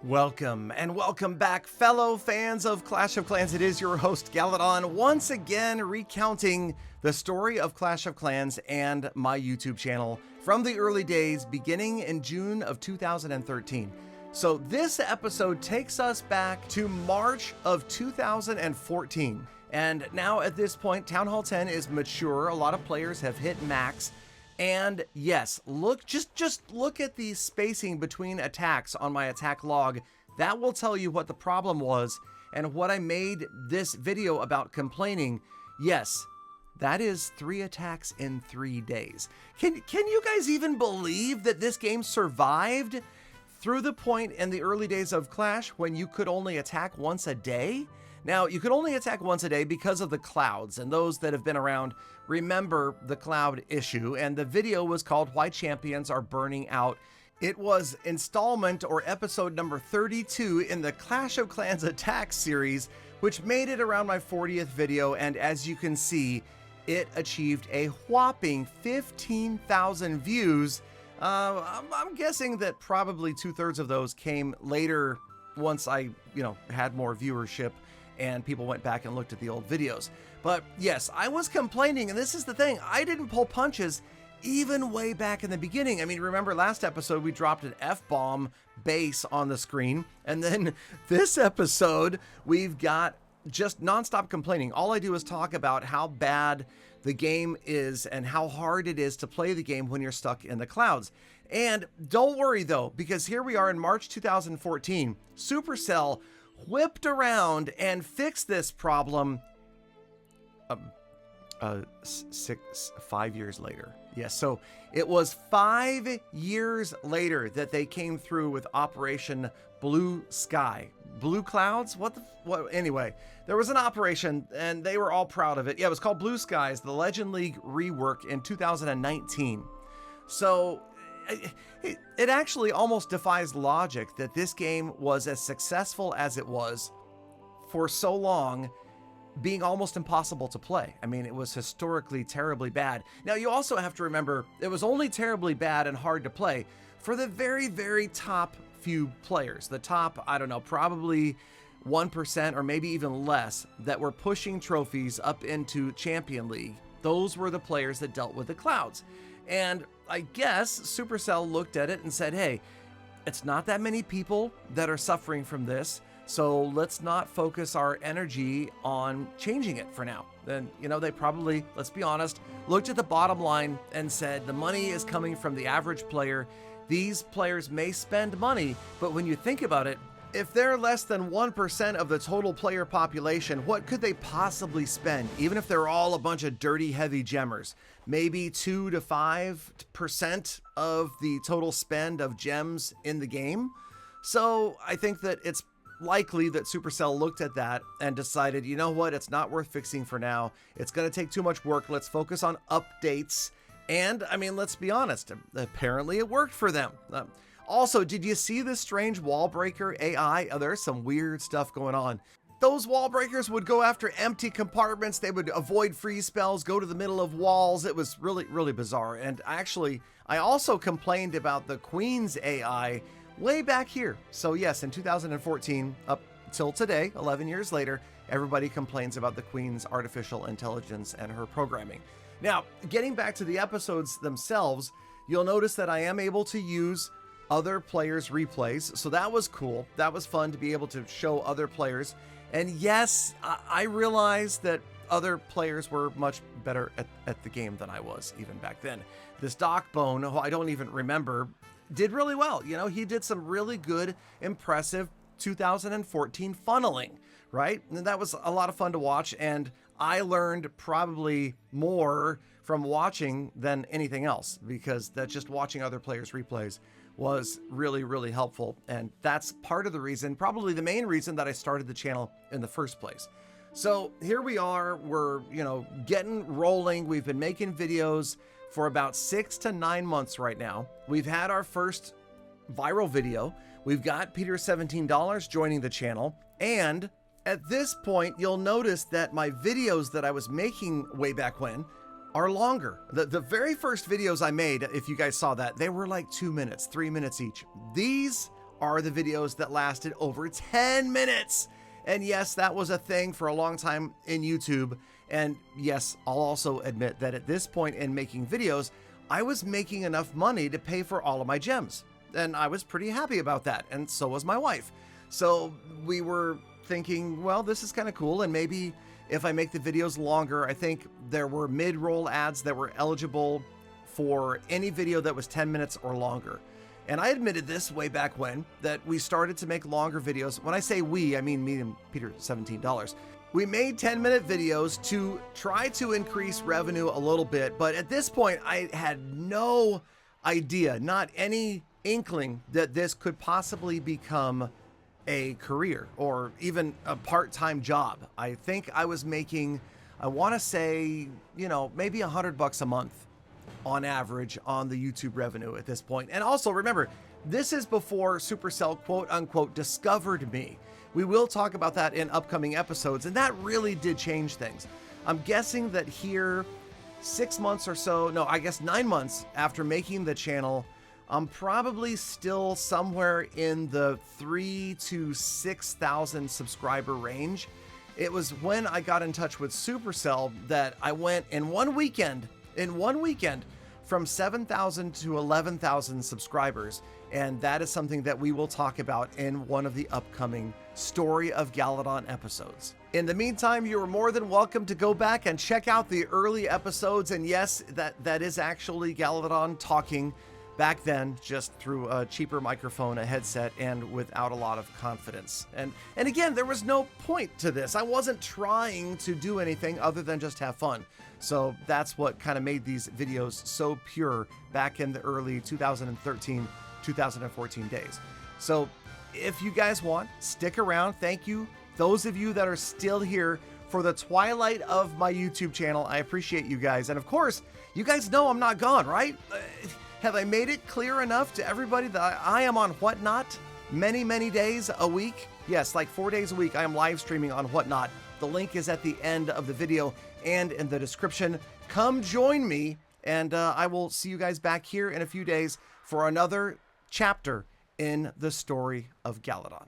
Welcome and welcome back, fellow fans of Clash of Clans. It is your host, Galadon, once again recounting the story of Clash of Clans and my YouTube channel from the early days, beginning in June of 2013. So this episode takes us back to March of 2014. And now at this point, Town Hall 10 is mature. A lot of players have hit max. And yes, just look at the spacing between attacks on my attack log. That will tell you what the problem was and what I made this video about complaining. Yes, that is 3 attacks in 3 days. Can you guys even believe that this game survived through the point in the early days of Clash when you could only attack once a day? Now, you could only attack once a day because of the clouds, and those that have been around remember the cloud issue, and the video was called Why Champions Are Burning Out. It was installment or episode number 32 in the Clash of Clans Attack series, which made it around my 40th video, and as you can see, it achieved a whopping 15,000 views. I'm guessing that probably 2/3 of those came later once I, had more viewership and people went back and looked at the old videos. But yes, I was complaining, and this is the thing, I didn't pull punches even way back in the beginning. I mean, remember last episode we dropped an F-bomb base on the screen, and then this episode we've got just nonstop complaining. All I do is talk about how bad the game is and how hard it is to play the game when you're stuck in the clouds. And don't worry though, because here we are in March 2014. Supercell whipped around and fixed this problem 5 years later. Yes, so it was 5 years later that they came through with Operation Blue Sky. Blue Clouds? What? Anyway, there was an operation and they were all proud of it. Yeah, it was called Blue Skies, the Legend League rework in 2019. So it actually almost defies logic that this game was as successful as it was for so long, being almost impossible to play. I mean, it was historically terribly bad. Now, you also have to remember, it was only terribly bad and hard to play for the very, very top few players. The top, I don't know, probably 1% or maybe even less that were pushing trophies up into Champion League. Those were the players that dealt with the clouds. And I guess Supercell looked at it and said, hey, it's not that many people that are suffering from this, so let's not focus our energy on changing it for now. Then, they probably, let's be honest, looked at the bottom line and said the money is coming from the average player. These players may spend money, but when you think about it, if they're less than 1% of the total player population, what could they possibly spend? Even if they're all a bunch of dirty, heavy gemmers, maybe 2 to 5% of the total spend of gems in the game. So I think that it's likely that Supercell looked at that and decided, you know what, it's not worth fixing for now. It's going to take too much work. Let's focus on updates. And I mean, let's be honest, apparently it worked for them. Also, did you see this strange wall breaker AI? Oh, there's some weird stuff going on. Those wall breakers would go after empty compartments. They would avoid freeze spells, go to the middle of walls. It was really, really bizarre. And actually, I also complained about the Queen's AI way back here. So yes, in 2014, up till today, 11 years later, everybody complains about the Queen's artificial intelligence and her programming. Now, getting back to the episodes themselves, you'll notice that I am able to use other players' replays. So that was cool. That was fun to be able to show other players. And yes, I realized that other players were much better at the game than I was even back then. This Doc Bone, who I don't even remember, did really well. He did some really good, impressive 2014 funneling, right? And that was a lot of fun to watch. And I learned probably more from watching than anything else, because that's just watching other players' replays was really, really helpful. And that's part of the reason, probably the main reason, that I started the channel in the first place. So here we are, we're, getting rolling. We've been making videos for about 6 to 9 months right now. We've had our first viral video. We've got Peter $17 joining the channel. And at this point, you'll notice that my videos that I was making way back when are longer. The very first videos I made, if you guys saw that, they were like 2 minutes, 3 minutes each. These are the videos that lasted over 10 minutes. And yes, that was a thing for a long time in YouTube. And yes, I'll also admit that at this point in making videos, I was making enough money to pay for all of my gems. And I was pretty happy about that. And so was my wife. So we were thinking, well, this is kind of cool. And maybe if I make the videos longer, I think there were mid-roll ads that were eligible for any video that was 10 minutes or longer. And I admitted this way back when, that we started to make longer videos. When I say we, I mean me and Peter, $17. We made 10-minute videos to try to increase revenue a little bit. But at this point, I had no idea, not any inkling, that this could possibly become a career or even a part-time job. I think I was making, I want to say, maybe $100 a month on average on the YouTube revenue at this point. And also remember, this is before Supercell quote unquote discovered me. We will talk about that in upcoming episodes, and that really did change things. I'm guessing that here 6 months or so, no, I guess 9 months after making the channel, I'm probably still somewhere in the 3,000 to 6,000 subscriber range. It was when I got in touch with Supercell that I went in one weekend, from 7,000 to 11,000 subscribers. And that is something that we will talk about in one of the upcoming Story of Galadon episodes. In the meantime, you are more than welcome to go back and check out the early episodes. And yes, that is actually Galadon talking back then, just through a cheaper microphone, a headset, and without a lot of confidence. And again, there was no point to this. I wasn't trying to do anything other than just have fun. So that's what kind of made these videos so pure back in the early 2013, 2014 days. So if you guys want, stick around. Thank you. Those of you that are still here for the twilight of my YouTube channel, I appreciate you guys. And of course, you guys know I'm not gone, right? Have I made it clear enough to everybody that I am on Whatnot many, many days a week? Yes, like 4 days a week, I am live streaming on Whatnot. The link is at the end of the video and in the description. Come join me, and I will see you guys back here in a few days for another chapter in the Story of Galadon.